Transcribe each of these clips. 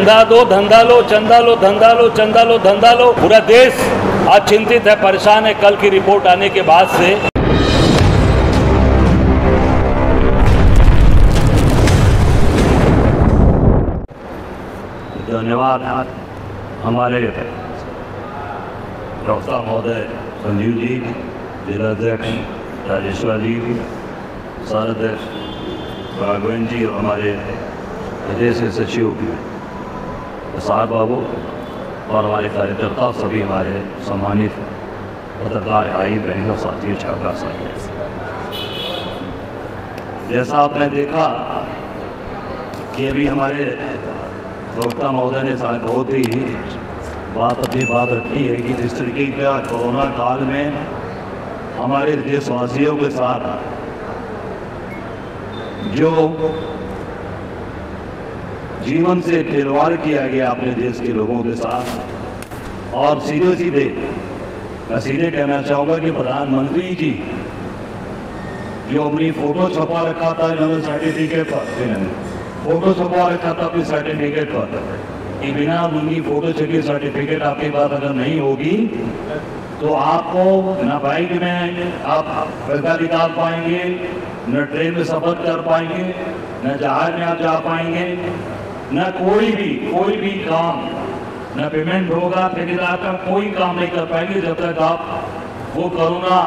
चंदा दो धंधा लो, चंदा लो धंधा लो, चंदा लो धंधा लो। पूरा देश आज चिंतित है, परेशान है कल की रिपोर्ट आने के बाद से। धन्यवाद हमारे प्रवक्ता महोदय संजीव जी, जिलाध्यक्ष राजेश्वर जी, सहाध्यक्ष राघवेंद्र जी और हमारे प्रदेश के सचिव प्रसाद बाबू और हमारे कार्यकर्ता, सभी हमारे सम्मानित पत्रकार भाई बहनों, साथियों, छात्रा साथियों, जैसा आपने देखा कि अभी हमारे प्रवक्ता महोदय ने बहुत ही अपनी बात रखी है कि जिस तरीके का कोरोना काल में हमारे देशवासियों के साथ जो जीवन से खिलवाड़ किया गया अपने देश के लोगों के साथ, और सीधे मैं कहना चाहूँगा कि प्रधानमंत्री जी जो अपनी फोटो छपा रखा था, इन्होंने सर्टिफिकेट पर फोटो छपवा रखा था अपनी सर्टिफिकेट पर कि बिना उनकी फोटो छपी सर्टिफिकेट आपके पास अगर नहीं होगी तो आपको न बाइक में आप पैसा निकाल पाएंगे, न ट्रेन में सफर कर पाएंगे, न जहाज में आप जा पाएंगे, न कोई भी काम, न पेमेंट होगा, ठेकेदार का कोई काम नहीं कर पाएंगे जब तक आप वो कोरोना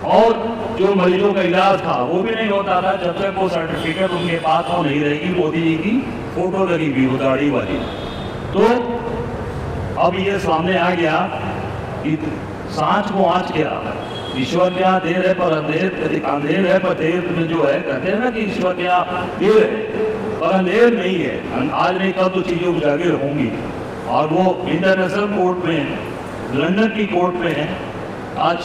और जो मरीजों का इलाज था वो भी नहीं होता था जब तक वो सर्टिफिकेट उनके पास वो नहीं रहेगी, मोदी जी की फोटो लगी हुई वो दाढ़ी वाली। तो अब ये सामने आ गया कि सांच को आँच गया, ईश्वर के यहाँ देर है पर अंधेर है, पर देर में जो है कहते हैं ना कि ईश्वर के यहाँ देर है पर अंधेर नहीं है। आज नहीं कल तो चीजें उजागर होंगी। और वो इंटरनेशनल कोर्ट में, लंदन की कोर्ट में आज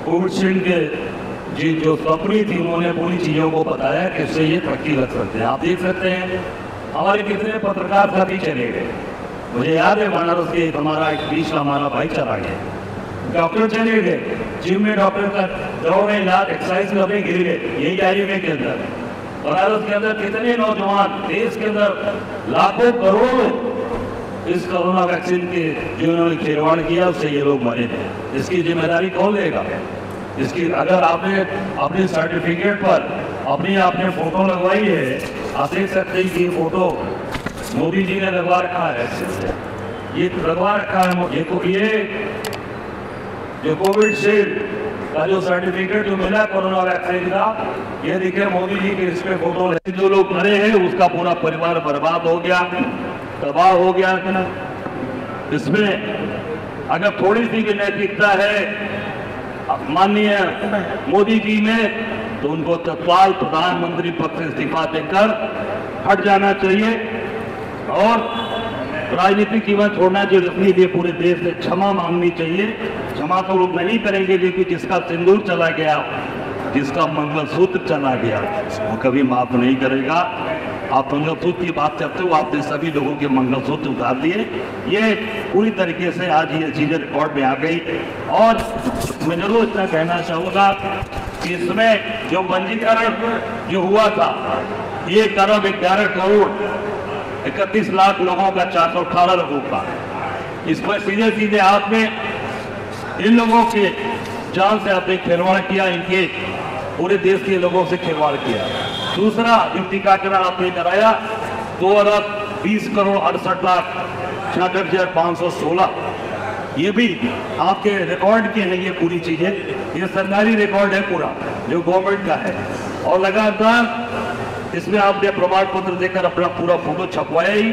कोविशील्ड के जो कंपनी थी उन्होंने पूरी चीज़ों को बताया कि इससे ये तरक्की लग सकते हैं। आप देख सकते हैं हमारे कितने पत्रकार साथी चले गए। मुझे याद है बनारस के हमारा एक बीच का हमारा बाइक चला गया, डॉक्टर चले गए, जिम में डॉक्टर का दौड़ में इलाज एक्सरसाइज करने गिर गए, यही डायरी के अंदर। बनारस के अंदर कितने नौजवान, देश के अंदर लाखों करोड़ों इस कोरोना वैक्सीन के जो उन्होंने खिलवाड़ किया उससे ये लोग मरे थे। इसकी जिम्मेदारी कौन लेगा? इसकी अगर आपने अपने सर्टिफिकेट पर आपने फोटो लगवाई है, आप देख सकते हैं कि फोटो मोदी जी ने लगवा रखा है, ये लगवा रखा है। ये जो कोविशील्ड का जो सर्टिफिकेट जो मिला कोरोना वैक्सीन का, ये देखिए मोदी जी के इस पे फोटो। जो लोग मरे हैं उसका पूरा परिवार बर्बाद हो गया, तबाह हो गया। इसमें अगर थोड़ी सी भी नैतिकता है माननीय मोदी जी में तो उनको तत्काल प्रधानमंत्री पद से इस्तीफा देकर हट जाना चाहिए और राजनीतिक जीवन छोड़ना चाहिए। पूरे देश से क्षमा मांगनी चाहिए। क्षमा तो लोग नहीं करेंगे, लेकिन जिसका सिंदूर चला गया, जिसका मंगलसूत्र चला गया, वो कभी माफ नहीं करेगा। आप मंगलसूत्र की बात करते हो, आपने सभी लोगों के मंगलसूत्र उतार दिए। ये पूरी तरीके से आज ये चीजें रिकॉर्ड में आ गई। और मैं जरूर इतना कहना चाहूँगा कि इसमें जो पंजीकरण जो हुआ था 1 अरब 11 करोड़ 31 लाख लोगों का, 418 लोगों का, इस पर सीधे आपने इन लोगों के जान से आपने खिलवाड़ किया, इनके पूरे देश के लोगों से खिलवाड़ किया। दूसरा जो टीकाकरण आपने कराया 2 अरब 20 करोड़ 68 लाख 66,516, ये भी आपके रिकॉर्ड के हैं। ये पूरी चीजें ये सरकारी रिकॉर्ड है पूरा जो गवर्नमेंट का है। और लगातार इसमें आपने प्रमाण पत्र देकर अपना पूरा फोटो छपवाया ही।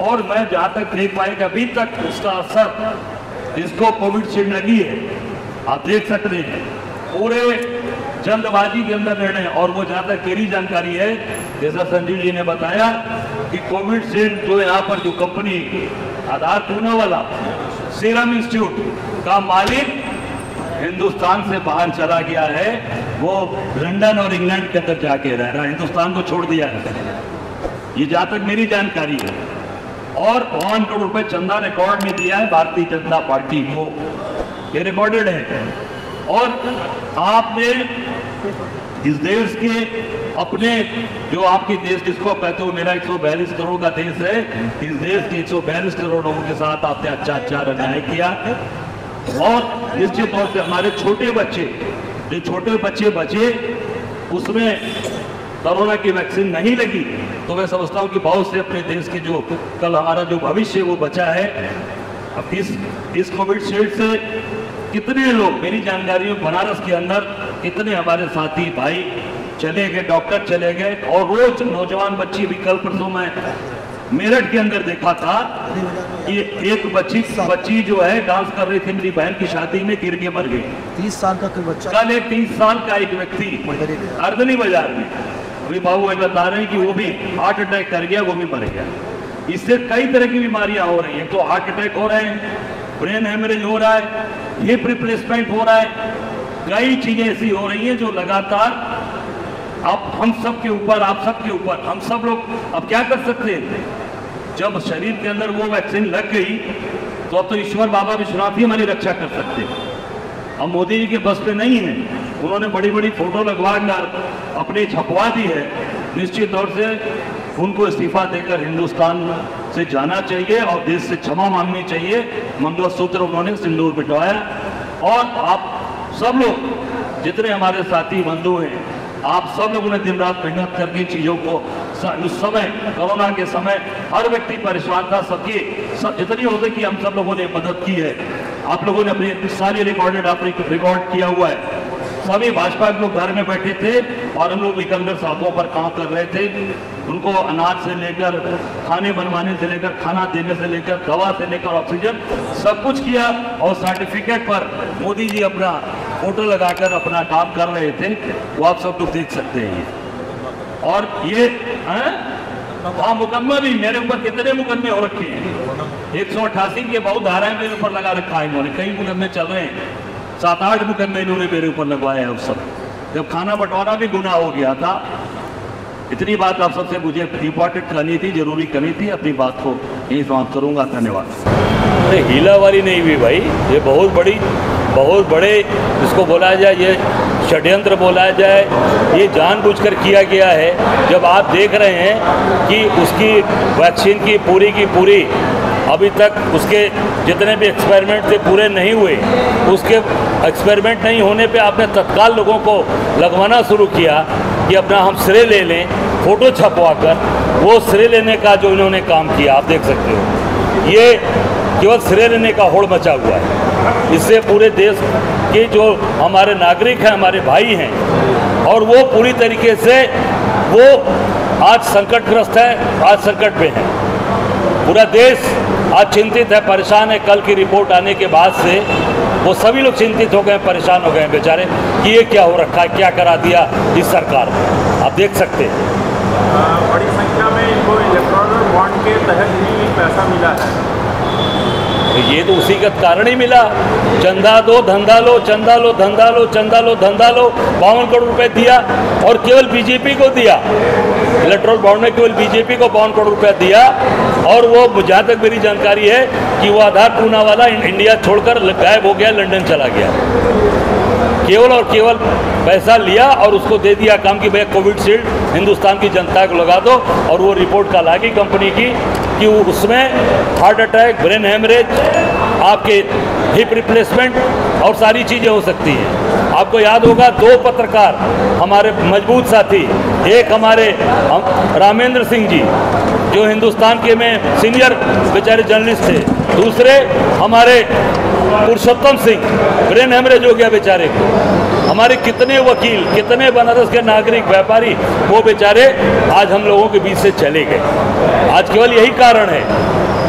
और मैं जहां तक देख पाए कि अभी तक उसका असर जिसको कोविशील्ड लगी है, आप देख सकते हैं पूरे जल्दबाजी के अंदर निर्णय। और वो जहां तक मेरी जानकारी है, जैसा संजीव जी ने बताया कि कोविशील्ड जो यहाँ पर जो कंपनी आधार पूना वाला सीरम इंस्टीट्यूट का मालिक हिंदुस्तान से बाहर चला गया है। वो लंदन और इंग्लैंड के अंदर जाके रह रहा है, हिंदुस्तान को छोड़ दिया है, ये जहां तक मेरी जानकारी है। और 5 करोड़ रुपए चंदा रिकॉर्ड में दिया है भारतीय जनता पार्टी को, ये रिकॉर्डेड है। और आपने इस देश के अपने जो आपकी देश जिसको कहते हो मेरा 142 करोड़ का देश है, इस देश के 142 करोड़ लोगों के साथ आपने अच्छा अन्याय किया। और निश्चित तौर से हमारे छोटे बच्चे, जो छोटे बच्चे बचे उसमें कोरोना की वैक्सीन नहीं लगी, तो मैं समझता हूं कि बहुत से अपने देश के जो कल हमारा जो भविष्य वो बचा है। अब इस कोविडशील्ड से कितने लोग, मेरी जानकारी में बनारस के अंदर कितने हमारे साथी भाई चले गए, डॉक्टर चले गए, और रोज नौजवान बच्ची भी, कल परसों मैं मेरठ के अंदर देखा था कि एक बच्ची जो है डांस कर रही थी मेरी बहन की शादी में, गिर के मर गई। 30 साल का कोई बच्चा, कल एक 30 साल का एक व्यक्ति अर्दनी बाजार में, अभी बाबू भाई बता रहे हैं कि वो भी हार्ट अटैक कर गया, वो भी मर गया। इससे कई तरह की बीमारियां हो रही हैं, तो हार्ट अटैक हो रहे हैं, ब्रेन हेमरेज हो रहा है, हिप रिप्लेसमेंट हो रहा है, कई चीजें ऐसी हो रही हैं जो लगातार अब हम सब के ऊपर, आप सब के ऊपर, हम सब लोग अब क्या कर सकते हैं। जब शरीर के अंदर वो वैक्सीन लग गई तो अब तो ईश्वर बाबा विश्वनाथ ही हमारी रक्षा कर सकते हैं। अब मोदी जी के बस पे नहीं है, उन्होंने बड़ी बड़ी फोटो लगवा कर अपनी छपवा दी है। निश्चित तौर से उनको इस्तीफा देकर हिंदुस्तान से जाना चाहिए और देश से क्षमा मांगनी चाहिए। मंगलसूत्र उन्होंने सिंदूर पिटवाया, और आप सब लोग जितने हमारे साथी बंधु हैं, आप सब लोगों ने दिन रात मेहनत करके चीजों को, उस समय कोरोना के समय हर व्यक्ति परेशान था, सबकी जितनी हो सकी हम सब लोगों ने मदद की है। आप लोगों ने अपनी सारी रिकॉर्ड किया हुआ है। सभी भाजपा के लोग घर में बैठे थे और हम लोग निकलकर सड़कों पर काम कर रहे थे। उनको अनाज से लेकर खाने बनवाने से लेकर खाना देने से लेकर दवा से लेकर ऑक्सीजन सब कुछ किया, और सर्टिफिकेट पर मोदी जी अपना फोटो लगाकर अपना काम कर रहे थे, वो आप सब लोग देख सकते हैं। और ये हाँ, मुकदमा भी मेरे ऊपर कितने मुकदमे हो रखे हैं, 188 के बहुत धाराएं मेरे ऊपर लगा रखा है इन्होंने, कई मुकदमे चल रहे हैं, 7-8 मुकदमे इन्होंने मेरे ऊपर लगवाए हैं। उस सब जब खाना बंटवारा भी गुनाह हो गया था। इतनी बात आप सबसे मुझे इंपॉर्टेंट करनी थी, जरूरी करनी थी, अपनी बात को यही समाप्त करूंगा। धन्यवाद। हीलावारी नहीं हुई भाई, ये बहुत बड़े इसको बोला जाए, ये षड्यंत्र बोला जाए, ये जानबूझकर किया गया है। जब आप देख रहे हैं कि उसकी वैक्सीन की पूरी अभी तक उसके जितने भी एक्सपेरिमेंट थे पूरे नहीं हुए, उसके एक्सपेरिमेंट नहीं होने पे आपने तत्काल लोगों को लगवाना शुरू किया कि अपना हम श्रेय ले लें, फोटो छपवा कर। वो श्रेय लेने का जो इन्होंने काम किया आप देख सकते हो, ये केवल श्रेय लेने का होड़ मचा हुआ है। इससे पूरे देश के जो हमारे नागरिक हैं, हमारे भाई हैं, और वो पूरी तरीके से वो आज संकटग्रस्त है, आज संकट में है। पूरा देश आज चिंतित है, परेशान है। कल की रिपोर्ट आने के बाद से वो सभी लोग चिंतित हो गए, परेशान हो गए बेचारे कि ये क्या हो रखा है, क्या करा दिया इस सरकार ने। आप देख सकते हैं बड़ी संख्या में इनको इलेक्ट्रॉनिक बॉन्ड के तहत ही पैसा मिला है। ये तो उसी का कारण ही मिला। चंदा दो धंधा लो, चंदा लो धंधा लो, चंदा लो धंधा लो। 52 करोड़ रुपए दिया और केवल बीजेपी को दिया। इलेक्ट्रॉनिक बॉन्ड में केवल बीजेपी को 52 करोड़ रुपया दिया, और वो जहाँ तक मेरी जानकारी है कि वो आधार पूना वाला इंडिया छोड़कर गायब हो गया, लंदन चला गया। केवल और केवल पैसा लिया और उसको दे दिया काम कि भैया कोविडशील्ड हिंदुस्तान की जनता को लगा दो, और वो रिपोर्ट कल आ गई कंपनी की कि उसमें हार्ट अटैक, ब्रेन हेमरेज, आपके हिप रिप्लेसमेंट और सारी चीज़ें हो सकती हैं। आपको याद होगा 2 पत्रकार हमारे मजबूत साथी, एक हमारे रामेंद्र सिंह जी जो हिंदुस्तान के में सीनियर बेचारे जर्नलिस्ट थे, दूसरे हमारे पुरुषोत्तम सिंह, ब्रेन हेमरेज हो गया बेचारे को। हमारे कितने वकील, कितने बनारस के नागरिक, व्यापारी, वो बेचारे आज हम लोगों के बीच से चले गए। आज केवल यही कारण है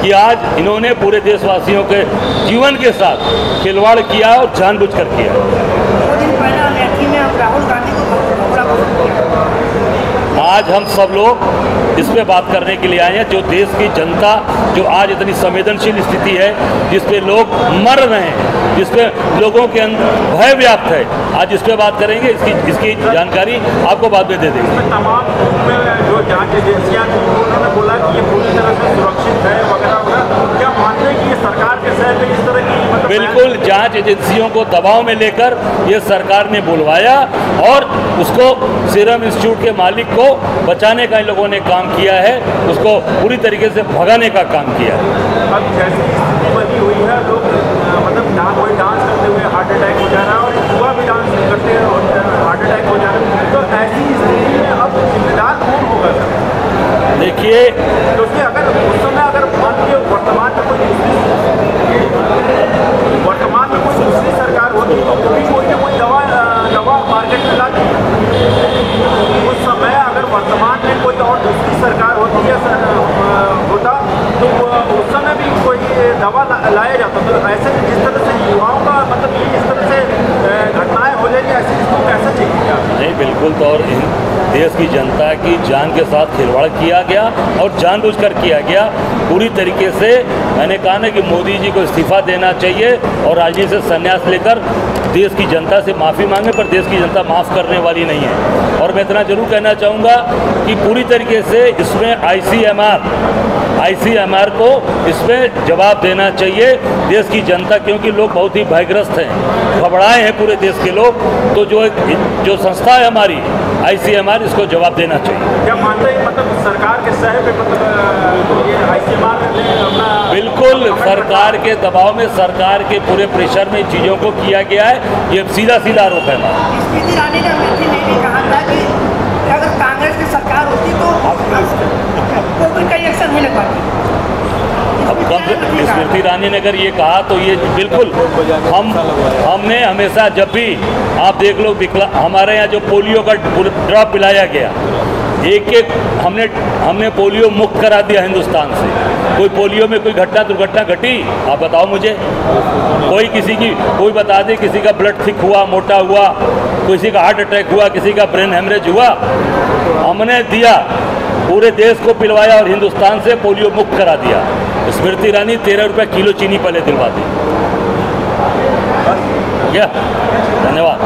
कि आज इन्होंने पूरे देशवासियों के जीवन के साथ खिलवाड़ किया और जानबूझकर किया। 2 दिन पहले अमेठी में आप राहुल गांधी को आज हम सब लोग इस पे बात करने के लिए आए हैं, जो देश की जनता जो आज इतनी संवेदनशील स्थिति है, जिस पे लोग मर रहे हैं, जिस पे लोगों के अंदर भय व्याप्त है, आज इस पे बात करेंगे। इसकी जानकारी आपको बाद में दे देंगे। तमाम जो जांच एजेंसियां थी उन्होंने बोला कि ये पूरी तरह से सुरक्षित है वगैरह वगैरह। क्या मानते हैं कि ये सरकार के शहर में इस तरह की बिल्कुल जांच एजेंसियों को दबाव में लेकर ये सरकार ने बुलवाया और उसको सीरम इंस्टीट्यूट के मालिक को बचाने का इन लोगों ने काम किया है, उसको पूरी तरीके से भगाने का काम किया है। अब जैसी स्थिति बनी हुई है, लोग मतलब कोई डांस करते हुए हार्ट अटैक हो जाना और युवा भी डांस करते हैं और हार्ट अटैक हो जाना, तो ऐसी स्थिति में अब जिम्मेदार कौन होगा सर? देखिए, क्योंकि अगर उस समय अगर मान लीजिए वर्तमान में कोई दूसरी सरकार होती तो कोई ना कोई दवा मार्केट में लाती। उस समय अगर वर्तमान में कोई और दूसरी सरकार होती है होता तो उस समय भी कोई दवा लाया जाता। तो ऐसे जिस तरह से युवाओं का मतलब इस तरह से घटनाएं हो जाएंगी, ऐसे इसको कैसे चेकिएगा? नहीं, बिल्कुल। तो और देश की जनता की जान के साथ खिलवाड़ किया गया और जानबूझकर किया गया पूरी तरीके से। मैंने कहा ना कि मोदी जी को इस्तीफा देना चाहिए और राजनीति से संन्यास लेकर देश की जनता से माफ़ी मांगे, पर देश की जनता माफ़ करने वाली नहीं है। और मैं इतना जरूर कहना चाहूँगा कि पूरी तरीके से इसमें आईसीएमआर को इसमें जवाब देना चाहिए देश की जनता, क्योंकि लोग बहुत ही भयग्रस्त हैं, घबराए हैं पूरे देश के लोग। तो जो संस्था है हमारी आईसीएमआर, इसको जवाब देना चाहिए। क्या मानते हैं मतलब सरकार के सह पे मतलब ये आईसीएमआर अपना बिल्कुल सरकार के दबाव में, सरकार के पूरे प्रेशर में चीज़ों को किया गया है, ये सीधा आरोप है हमारा। स्मृति ईरानी ने अमेठी में भी कहा था कि अगर कांग्रेस की सरकार होती तो कोई का एक्शन नहीं लग पाती। अब स्मृति ईरानी ने अगर ये कहा तो ये बिल्कुल हमने हमेशा, जब भी आप देख लो हमारे यहाँ जो पोलियो का ड्रॉप पिलाया गया, एक हमने पोलियो मुक्त करा दिया हिंदुस्तान से। कोई पोलियो में कोई दुर्घटना घटी? आप बताओ मुझे। कोई बता दे किसी का ब्लड थिक हुआ, मोटा हुआ, किसी का हार्ट अटैक हुआ, किसी का ब्रेन हेमरेज हुआ? हमने दिया, पूरे देश को पिलवाया और हिंदुस्तान से पोलियो मुक्त करा दिया। स्मृति ईरानी 13 रुपये किलो चीनी पहले दिलवा दी। धन्यवाद।